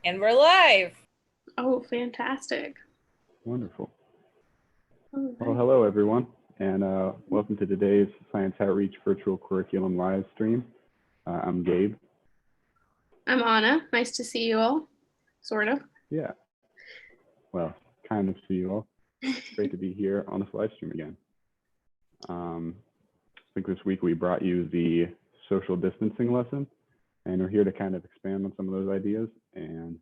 And we're live. Oh, fantastic. Wonderful. All Well, right. hello everyone, and welcome to today's Science Outreach Virtual Curriculum live stream. I'm Gabe. I'm Anna. Nice to see you all. Sort of. Yeah, well, kind of see you all. It's great to be here on this live stream again. I think this week we brought you the social distancing lesson, and we're here to kind of expand on some of those ideas and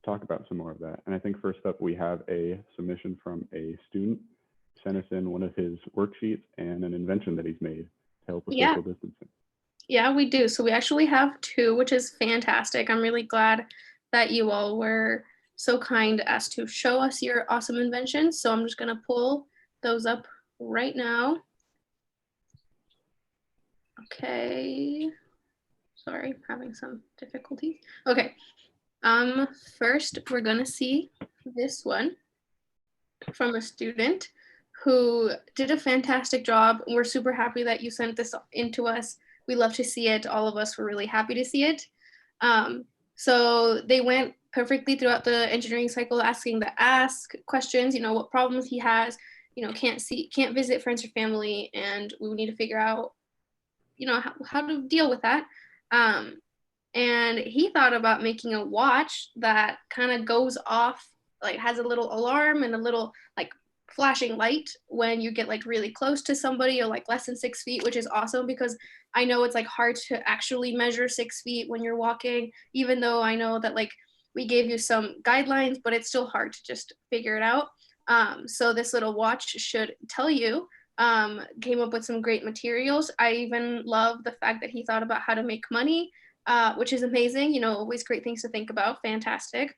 talk about some more of that. And I think first up, we have a submission from a student who sent us in one of his worksheets and an invention that he's made to help with Yeah. social distancing. Yeah, we do. So we actually have two, which is fantastic. I'm really glad that you all were so kind as to show us your awesome inventions. So I'm just going to pull those up right now. Okay. Sorry, having some difficulties. Okay. First, we're going to see this one from a student who did a fantastic job. We're super happy that you sent this in to us. We love to see it. All of us were really happy to see it. So they went perfectly throughout the engineering cycle, asking the ask questions, what problems he has, can't visit friends or family, and we need to figure out, how to deal with that. And he thought about making a watch that kind of goes off, like has a little alarm and a little like flashing light when you get like really close to somebody or like less than 6 feet, which is awesome because I know it's like hard to actually measure 6 feet when you're walking, even though I know that like we gave you some guidelines, but it's still hard to just figure it out. So this little watch should tell you. Came up with some great materials. I even love the fact that he thought about how to make money, which is amazing. Always great things to think about. Fantastic.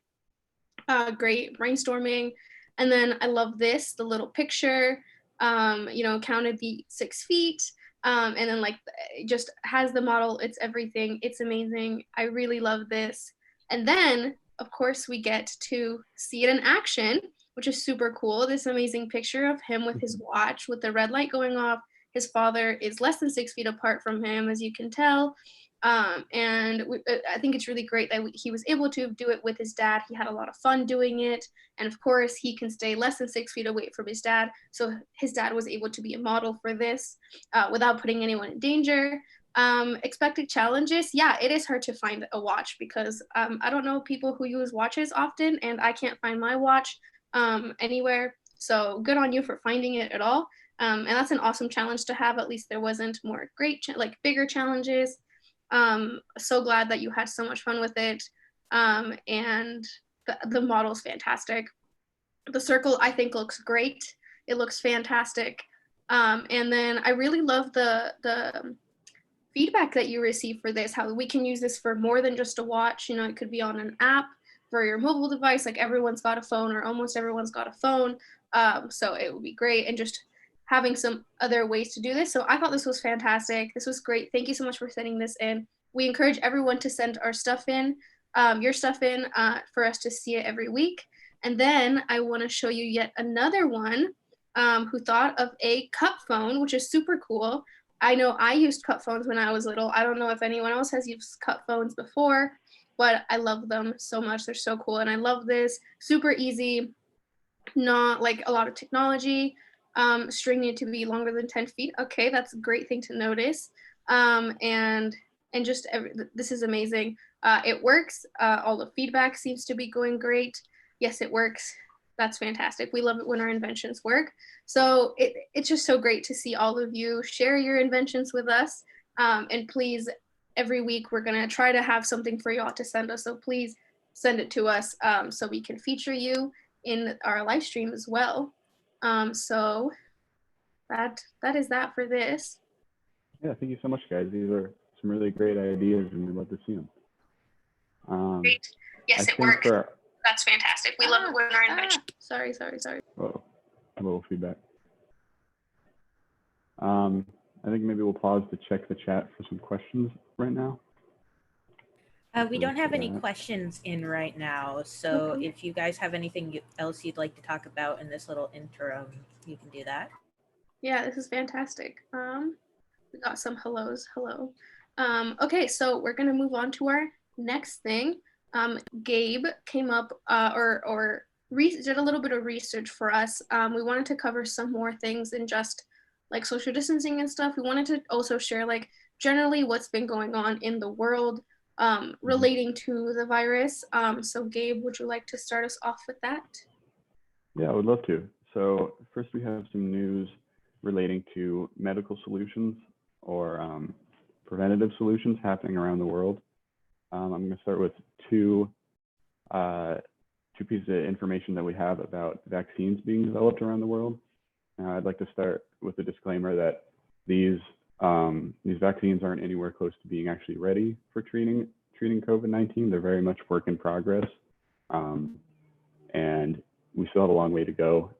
Great brainstorming. And then I love this, the little picture, counted the 6 feet. And then like it just has the model. It's everything. It's amazing. I really love this. And then of course we get to see it in action, which is super cool. This amazing picture of him with his watch with the red light going off. His father is less than 6 feet apart from him, as you can tell. I think it's really great that he was able to do it with his dad. He had a lot of fun doing it. And of course, he can stay less than 6 feet away from his dad. So his dad was able to be a model for this without putting anyone in danger. Expected challenges. Yeah, it is hard to find a watch because I don't know people who use watches often, and I can't find my watch anywhere. So good on you for finding it at all. And that's an awesome challenge to have. At least there wasn't more great, bigger challenges. So glad that you had so much fun with it. And the model's fantastic. The circle I think looks great. It looks fantastic. And then I really love the feedback that you receive for this, how we can use this for more than just a watch. It could be on an app for your mobile device, like everyone's got a phone or almost everyone's got a phone. So it would be great. And just having some other ways to do this. So I thought this was fantastic. This was great. Thank you so much for sending this in. We encourage everyone to send our stuff in, your stuff in for us to see it every week. And then I want to show you yet another one who thought of a cup phone, which is super cool. I know I used cup phones when I was little. I don't know if anyone else has used cup phones before, but I love them so much. They're so cool. And I love this. Super easy, not like a lot of technology. String need to be longer than 10 feet. Okay, that's a great thing to notice. And just this is amazing. It works. All the feedback seems to be going great. Yes, it works. That's fantastic. We love it when our inventions work. So it's just so great to see all of you share your inventions with us. And please, every week we're gonna try to have something for y'all to send us. So please send it to us so we can feature you in our live stream as well. So that is that for this. Yeah, thank you so much, guys. These are some really great ideas, and we'd love to see them. Great. Yes, it works. That's fantastic. We love it when our invention. Sorry. Oh, a little feedback. I think maybe we'll pause to check the chat for some questions right now. We don't have any questions in right now, so Okay. if you guys have anything else you'd like to talk about in this little interim, you can do that. Yeah, this is fantastic. We got some hellos. Hello. Okay, so we're gonna move on to our next thing. Gabe came up did a little bit of research for us. We wanted to cover some more things than just like social distancing and stuff. We wanted to also share like generally what's been going on in the world relating to the virus. So Gabe, would you like to start us off with that? Yeah, I would love to. So first we have some news relating to medical solutions or preventative solutions happening around the world. I'm going to start with two pieces of information that we have about vaccines being developed around the world. I'd like to start with a disclaimer that these vaccines aren't anywhere close to being actually ready for treating COVID-19. They're very much work in progress, and we still have a long way to go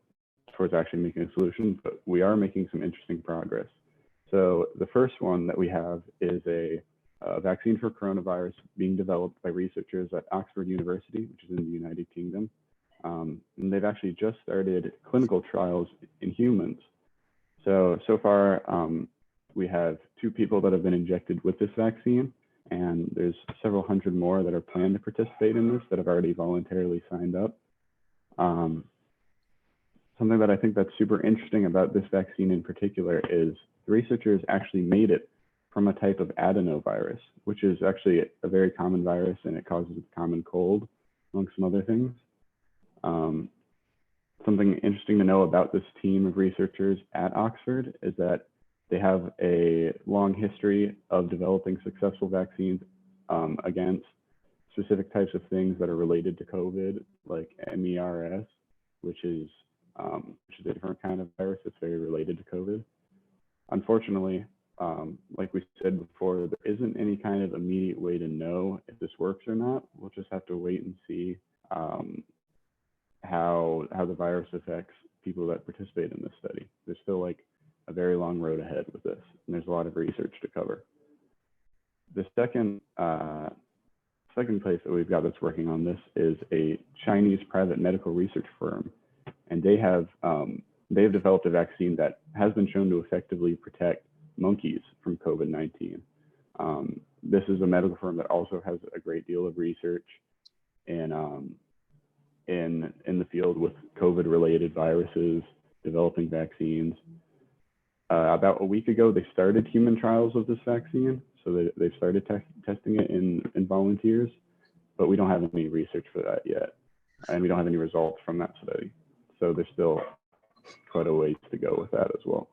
towards actually making a solution, but we are making some interesting progress. So the first one that we have is a vaccine for coronavirus being developed by researchers at Oxford University, which is in the United Kingdom. And they've actually just started clinical trials in humans. So far, we have 2 people that have been injected with this vaccine, and there's several hundred more that are planned to participate in this that have already voluntarily signed up. Something that I think that's super interesting about this vaccine in particular is the researchers actually made it from a type of adenovirus, which is actually a very common virus, and it causes a common cold, among some other things. Something interesting to know about this team of researchers at Oxford is that they have a long history of developing successful vaccines against specific types of things that are related to COVID, like MERS, which is a different kind of virus that's very related to COVID. Unfortunately, like we said before, there isn't any kind of immediate way to know if this works or not. We'll just have to wait and see how the virus affects people that participate in this study. There's still like a very long road ahead with this, and there's a lot of research to cover. The second place that we've got that's working on this is a Chinese private medical research firm, and they have developed a vaccine that has been shown to effectively protect monkeys from COVID-19. This is a medical firm that also has a great deal of research in the field with COVID-related viruses, developing vaccines. About a week ago, they started human trials of this vaccine, so they've started testing it in volunteers, but we don't have any research for that yet, and we don't have any results from that study. So there's still quite a ways to go with that as well.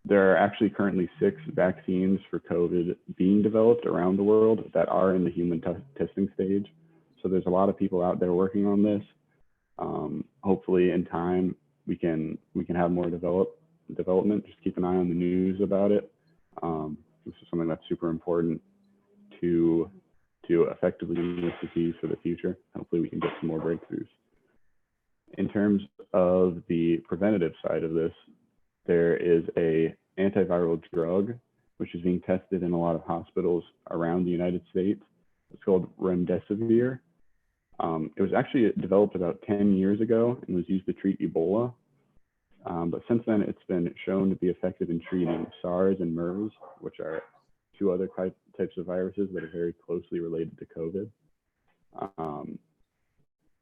There are actually currently 6 vaccines for COVID being developed around the world that are in the human testing stage. So there's a lot of people out there working on this. Hopefully in time, we can have more development. Just keep an eye on the news about it. This is something that's super important to effectively use this disease for the future. Hopefully we can get some more breakthroughs. In terms of the preventative side of this, there is a antiviral drug which is being tested in a lot of hospitals around the United States. It's called remdesivir. It was actually developed about 10 years ago and was used to treat Ebola. But since then, it's been shown to be effective in treating SARS and MERS, which are 2 other types of viruses that are very closely related to COVID.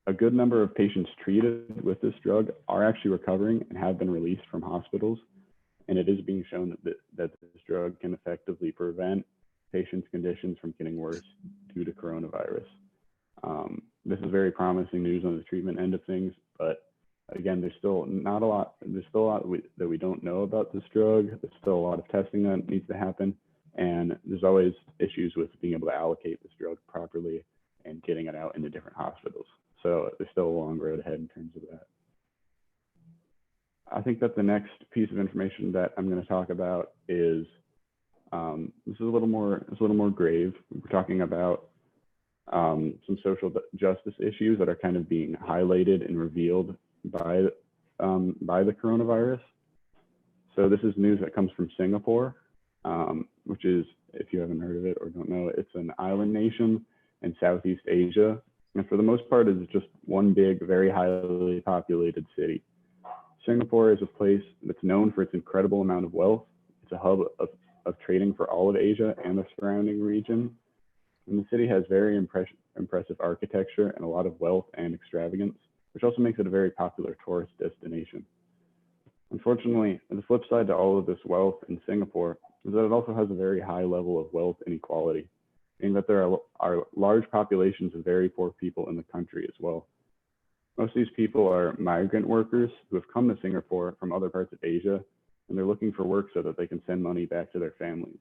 A good number of patients treated with this drug are actually recovering and have been released from hospitals. And it is being shown that this drug can effectively prevent patients' conditions from getting worse due to coronavirus. This is very promising news on the treatment end of things, but again, there's still a lot that we don't know about this drug. There's still a lot of testing that needs to happen, and there's always issues with being able to allocate this drug properly and getting it out into different hospitals. So there's still a long road ahead in terms of that. I think that the next piece of information that I'm going to talk about is this is a little more grave. We're talking about some social justice issues that are kind of being highlighted and revealed by the coronavirus. So this is news that comes from Singapore, which is, if you haven't heard of it or don't know, it's an island nation in Southeast Asia. And for the most part, it's just one big, very highly populated city. Singapore is a place that's known for its incredible amount of wealth. It's a hub of trading for all of Asia and the surrounding region. And the city has very impressive architecture and a lot of wealth and extravagance, which also makes it a very popular tourist destination. Unfortunately, the flip side to all of this wealth in Singapore is that it also has a very high level of wealth inequality, meaning that there are large populations of very poor people in the country as well. Most of these people are migrant workers who have come to Singapore from other parts of Asia, and they're looking for work so that they can send money back to their families.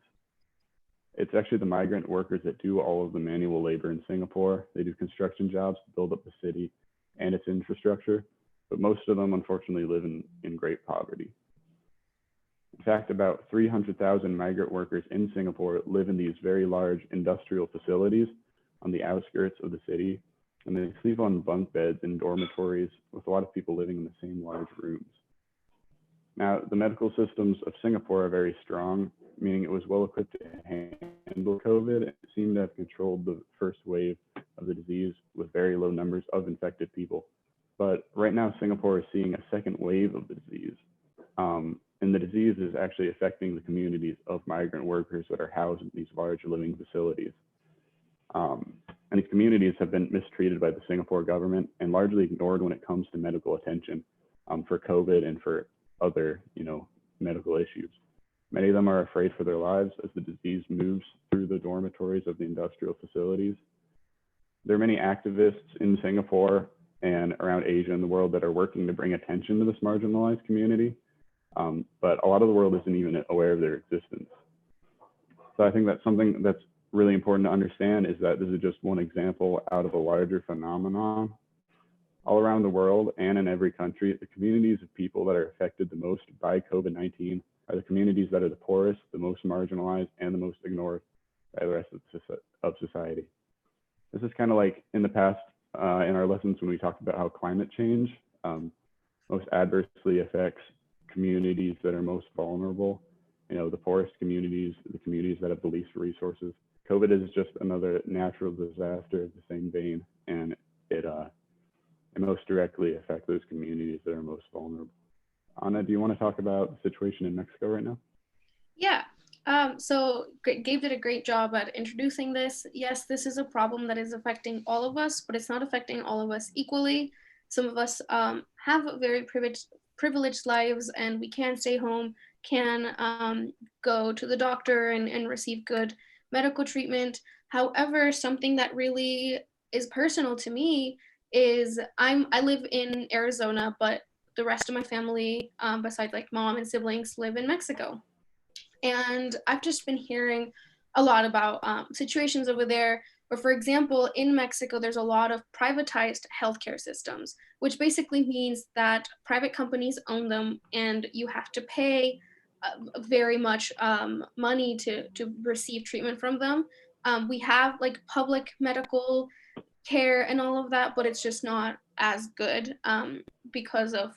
It's actually the migrant workers that do all of the manual labor in Singapore. They do construction jobs to build up the city and its infrastructure, but most of them unfortunately live in great poverty. In fact, about 300,000 migrant workers in Singapore live in these very large industrial facilities on the outskirts of the city, and they sleep on bunk beds in dormitories with a lot of people living in the same large rooms. Now, the medical systems of Singapore are very strong, meaning it was well equipped to handle COVID. It seemed to have controlled the first wave of the disease with very low numbers of infected people. But right now, Singapore is seeing a second wave of the disease. And the disease is actually affecting the communities of migrant workers that are housed in these large living facilities. And these communities have been mistreated by the Singapore government and largely ignored when it comes to medical attention for COVID and for other, medical issues. Many of them are afraid for their lives as the disease moves through the dormitories of the industrial facilities. There are many activists in Singapore and around Asia and the world that are working to bring attention to this marginalized community, but a lot of the world isn't even aware of their existence. So I think that's something that's really important to understand, is that this is just one example out of a larger phenomenon. All around the world and in every country, the communities of people that are affected the most by COVID-19 are the communities that are the poorest, the most marginalized, and the most ignored by the rest of society. This is kind of like in the past, in our lessons when we talked about how climate change most adversely affects communities that are most vulnerable, the poorest communities, the communities that have the least resources. COVID is just another natural disaster of the same vein, and it most directly affects those communities that are most vulnerable. Anna, do you want to talk about the situation in Mexico right now? Yeah. So Gabe did a great job at introducing this. Yes, this is a problem that is affecting all of us, but it's not affecting all of us equally. Some of us have very privileged lives, and we can stay home, can go to the doctor and receive good medical treatment. However, something that really is personal to me is I live in Arizona, but the rest of my family, besides like mom and siblings, live in Mexico. And I've just been hearing a lot about situations over there where, for example, in Mexico, there's a lot of privatized healthcare systems, which basically means that private companies own them and you have to pay very much money to receive treatment from them. We have like public medical care and all of that, but it's just not as good because of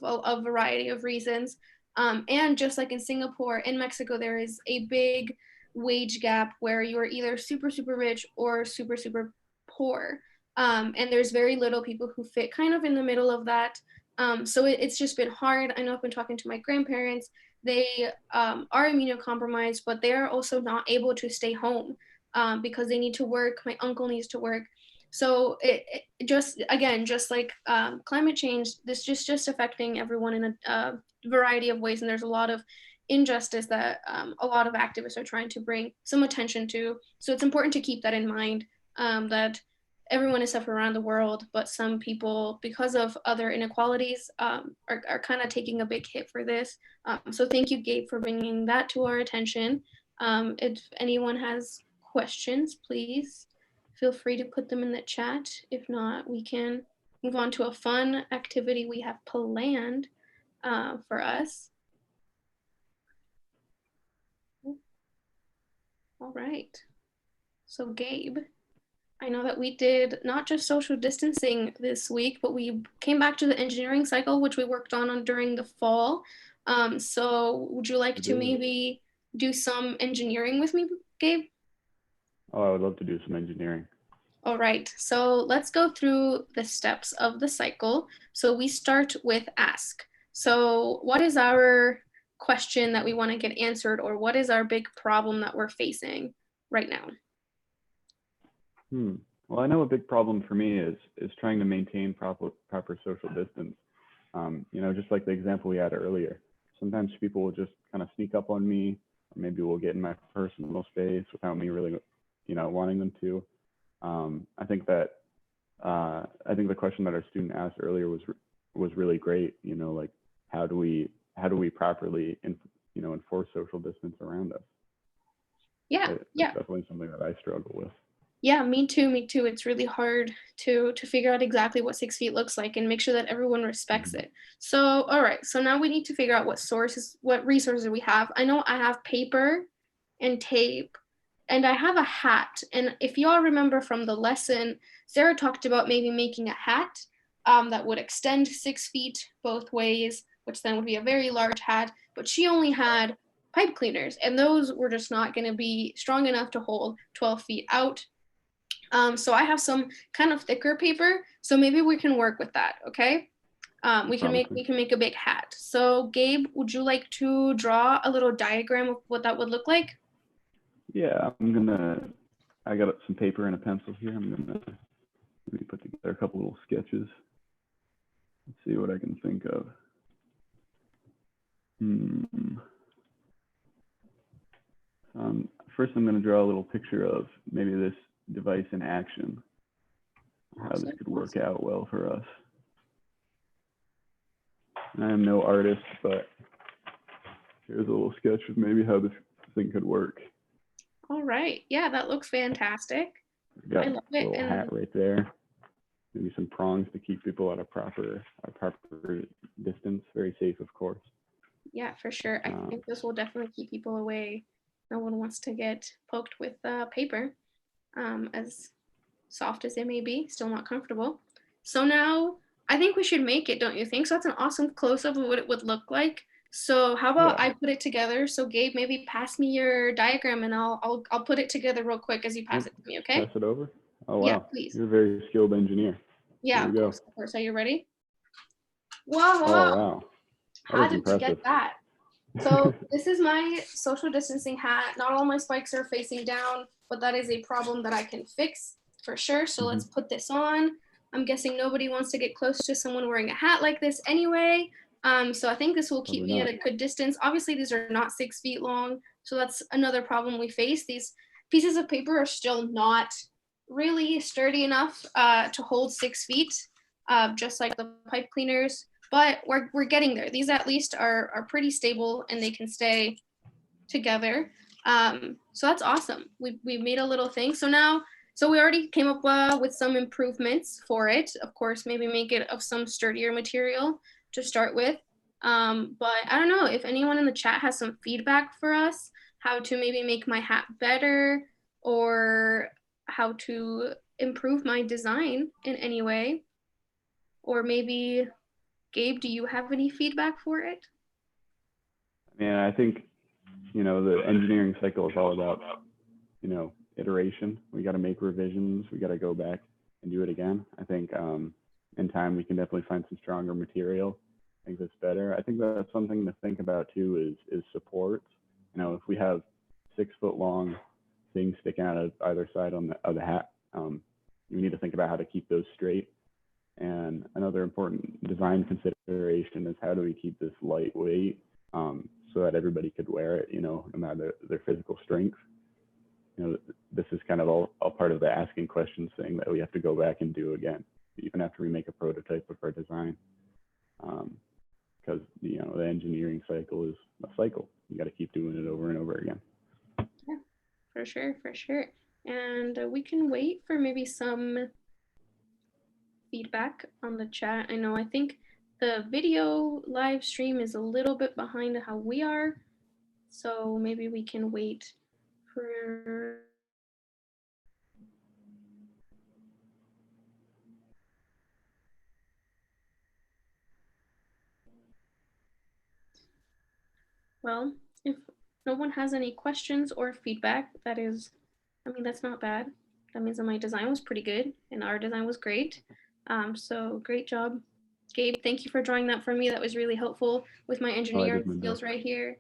a variety of reasons. And just like in Singapore, in Mexico, there is a big wage gap where you are either super, super rich or super, super poor. And there's very little people who fit kind of in the middle of that. So it's just been hard. I know I've been talking to my grandparents. They are immunocompromised, but they're also not able to stay home because they need to work. My uncle needs to work. So it just, again, just like climate change, this just affecting everyone in a variety of ways. And there's a lot of injustice that a lot of activists are trying to bring some attention to. So it's important to keep that in mind, that everyone is suffering around the world, but some people, because of other inequalities, are kind of taking a big hit for this. So thank you, Gabe, for bringing that to our attention. If anyone has questions, please feel free to put them in the chat. If not, we can move on to a fun activity we have planned for us. All right. So Gabe, I know that we did not just social distancing this week, but we came back to the engineering cycle, which we worked on during the fall. So would you like to maybe do some engineering with me, Gabe? Oh, I would love to do some engineering. All right, so let's go through the steps of the cycle. So we start with ask. So what is our question that we want to get answered, or what is our big problem that we're facing right now? Well, I know a big problem for me is trying to maintain proper social distance. Just like the example we had earlier. Sometimes people will just kind of sneak up on me, or maybe will get in my personal space without me really, wanting them to. I think the question that our student asked earlier was really great. Like how do we properly enforce social distance around us? Yeah, It's yeah. definitely something that I struggle with. Yeah, me too, me too. It's really hard to figure out exactly what 6 feet looks like and make sure that everyone respects it. So, all right, so now we need to figure out what resources we have. I know I have paper and tape, and I have a hat. And if you all remember from the lesson, Sarah talked about maybe making a hat that would extend 6 feet both ways, which then would be a very large hat, but she only had pipe cleaners, and those were just not going to be strong enough to hold 12 feet out. So I have some kind of thicker paper, so maybe we can work with that, okay? We can make a big hat. So Gabe, would you like to draw a little diagram of what that would look like? Yeah, I got some paper and a pencil here. I'm gonna maybe put together a couple little sketches. Let's see what I can think of. First, I'm going to draw a little picture of maybe this device in action, how this could work out well for us. I am no artist, but here's a little sketch of maybe how this thing could work. All right. Yeah, that looks fantastic. Got a little hat right there. Maybe some prongs to keep people at a proper distance. Very safe, of course. Yeah, for sure. I think this will definitely keep people away. No one wants to get poked with paper, as soft as it may be, still not comfortable. So now I think we should make it, don't you think? So that's an awesome close-up of what it would look like. So how about I put it together? So Gabe, maybe pass me your diagram and I'll put it together real quick as you pass it to me, okay? Pass it over? Oh, wow. Yeah, please. You're a very skilled engineer. Yeah, of course. Are you ready? Whoa, whoa. Oh, wow. How did you get that? So this is my social distancing hat. Not all my spikes are facing down, but that is a problem that I can fix for sure. So let's put this on. I'm guessing nobody wants to get close to someone wearing a hat like this anyway. So I think this will keep me at a good distance. Obviously, these are not 6 feet long. So that's another problem we face. These pieces of paper are still not really sturdy enough to hold 6 feet, just like the pipe cleaners. But we're getting there. These at least are pretty stable and they can stay together. So that's awesome. We made a little thing. So we already came up with some improvements for it. Of course, maybe make it of some sturdier material to start with. But I don't know if anyone in the chat has some feedback for us, how to maybe make my hat better or how to improve my design in any way. Or maybe Gabe, do you have any feedback for it? I think, the engineering cycle is all about, iteration. We got to make revisions. We got to go back and do it again. I think in time, we can definitely find some stronger material. I think that's better. I think that's something to think about too is supports. If we have 6 foot long things sticking out of either side of the hat, you need to think about how to keep those straight. And another important design consideration is how do we keep this lightweight so that everybody could wear it, no matter their physical strength. This is kind of all part of the asking questions thing that we have to go back and do again, even after we make a prototype of our design. Because, the engineering cycle is a cycle. You got to keep doing it over and over again. Yeah, for sure, for sure. And we can wait for maybe some feedback on the chat. I think the video live stream is a little bit behind how we are, so maybe we can wait for well, if no one has any questions or feedback, that's not bad. That means that my design was pretty good and our design was great. So great job, Gabe. Thank you for drawing that for me. That was really helpful with my engineering skills right here.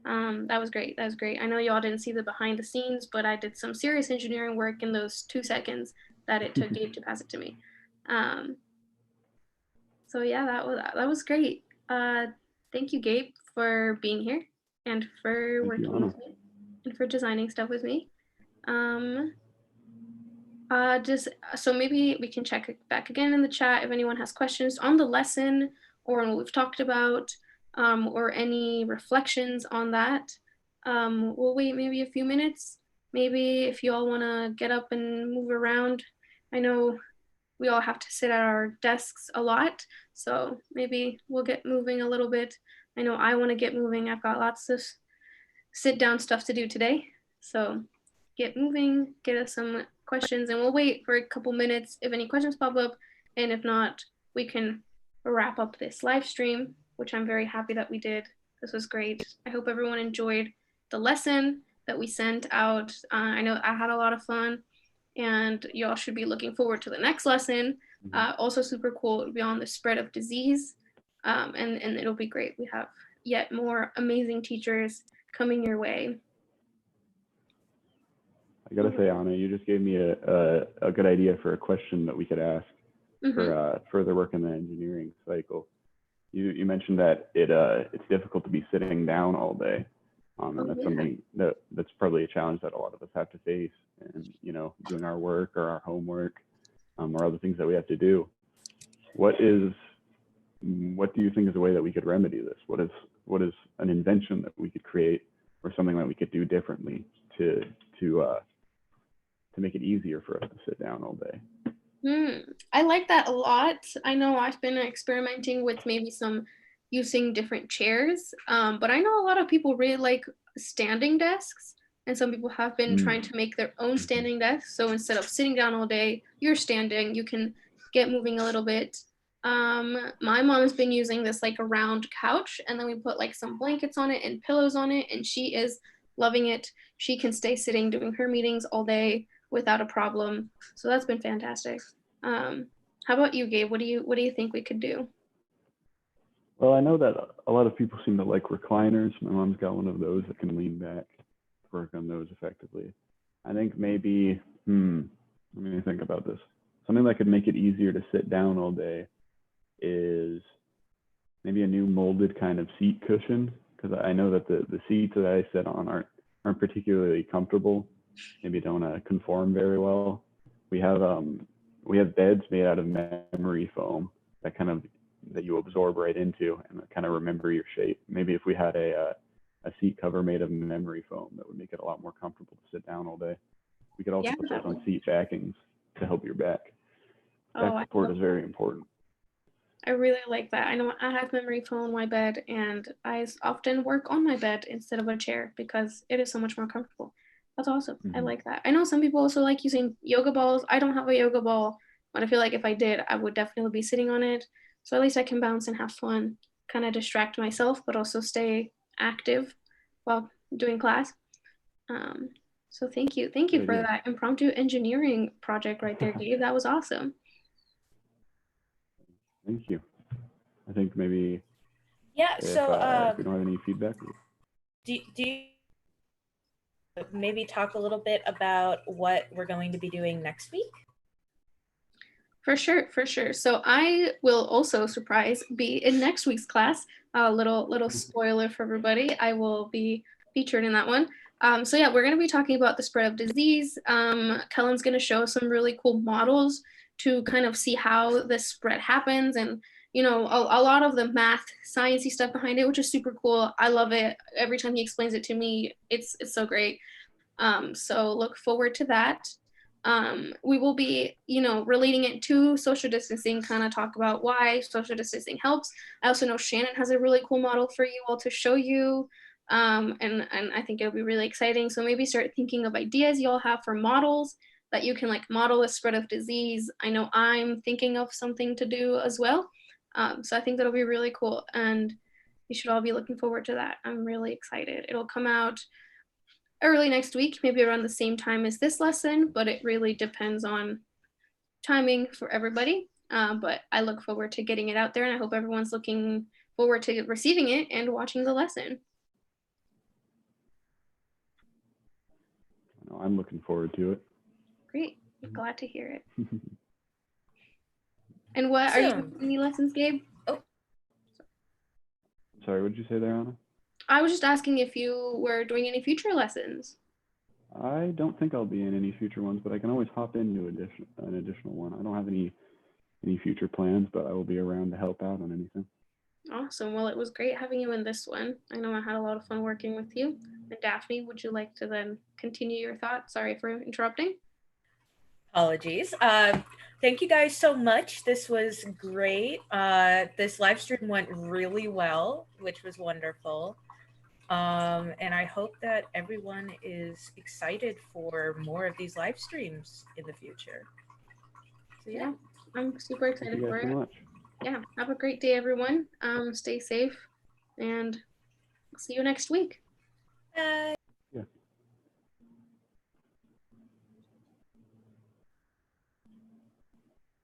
That was great. That was great. I know y'all didn't see the behind the scenes, but I did some serious engineering work in those 2 seconds that it took Gabe to pass it to me. So yeah, that was great. Thank you, Gabe, for being here and for Thank you, working Anna. with me and for designing stuff with me. Just so maybe we can check it back again in the chat if anyone has questions on the lesson or on what we've talked about, or any reflections on that. We'll wait maybe a few minutes. Maybe if you all want to get up and move around. I know we all have to sit at our desks a lot, so maybe we'll get moving a little bit. I know I want to get moving. I've got lots of sit down stuff to do today. So get moving, get us some questions, and we'll wait for a couple minutes if any questions pop up. And if not, we can wrap up this live stream, which I'm very happy that we did. This was great. I hope everyone enjoyed the lesson that we sent out. I know I had a lot of fun, and y'all should be looking forward to the next lesson. Also super cool, it'll be on the spread of disease, and it'll be great. We have yet more amazing teachers coming your way. I gotta say, Anna, you just gave me a good idea for a question that we could ask for further work in the engineering cycle. You mentioned that it's difficult to be sitting down all day, and that's something that's probably a challenge that a lot of us have to face. And doing our work or our homework, or other things that we have to do. What do you think is a way that we could remedy this? What is an invention that we could create, or something that we could do differently to make it easier for us to sit down all day? I like that a lot. I know I've been experimenting with maybe using different chairs, but I know a lot of people really like standing desks, and some people have been trying to make their own standing desks. So instead of sitting down all day, you're standing, you can get moving a little bit. My mom has been using this like a round couch, and then we put like some blankets on it and pillows on it, and she is loving it. She can stay sitting doing her meetings all day without a problem. So that's been fantastic. How about you, Gabe? What do you think we could do? Well, I know that a lot of people seem to like recliners. My mom's got one of those that can lean back, work on those effectively. I think maybe, let me think about this. Something that could make it easier to sit down all day is maybe a new molded kind of seat cushion, because I know that the seats that I sit on aren't particularly comfortable. Maybe don't conform very well. We have beds made out of memory foam that you absorb right into and kind of remember your shape. Maybe if we had a seat cover made of memory foam, that would make it a lot more comfortable to sit down all day. We could also put those on seat backings to help your back. Back support is very important. I really like that. I know I have memory foam on my bed, and I often work on my bed instead of a chair because it is so much more comfortable. That's awesome. I like that. I know some people also like using yoga balls. I don't have a yoga ball, but I feel like if I did, I would definitely be sitting on it. So at least I can bounce and have fun, kind of distract myself, but also stay active while doing class. So thank you for that impromptu engineering project right there, Gabe. That was awesome. Thank you. I think maybe if we don't have any feedback. Do you maybe talk a little bit about what we're going to be doing next week? For sure. So I will also, surprise, be in next week's class. A little spoiler for everybody. I will be featured in that one. So yeah, we're going to be talking about the spread of disease. Kellen's going to show some really cool models to kind of see how the spread happens, and a lot of the math, sciencey stuff behind it, which is super cool. I love it. Every time he explains it to me, it's so great. So look forward to that. We will be, relating it to social distancing, kind of talk about why social distancing helps. I also know Shannon has a really cool model for you all to show you. And I think it'll be really exciting. So maybe start thinking of ideas you all have for models that you can model the spread of disease. I know I'm thinking of something to do as well. So I think that'll be really cool, and you should all be looking forward to that. I'm really excited. It'll come out early next week, maybe around the same time as this lesson, but it really depends on timing for everybody. But I look forward to getting it out there, and I hope everyone's looking forward to receiving it and watching the lesson. I'm looking forward to it. Great. I'm glad to hear it. And what are you Awesome. doing any lessons, Gabe? Sorry, what did you say there, Anna? I was just asking if you were doing any future lessons. I don't think I'll be in any future ones, but I can always hop into an additional one. I don't have any future plans, but I will be around to help out on anything. Awesome. Well, it was great having you in this one. I know I had a lot of fun working with you. And Daphne, would you like to then continue your thoughts? Sorry for interrupting. Apologies. Thank you guys so much. This was great. This live stream went really well, which was wonderful. And I hope that everyone is excited for more of these live streams in the future. So Yeah, I'm super Thank excited you for guys so it. much. Yeah, have a great day, everyone. Stay safe and see you next week. Bye.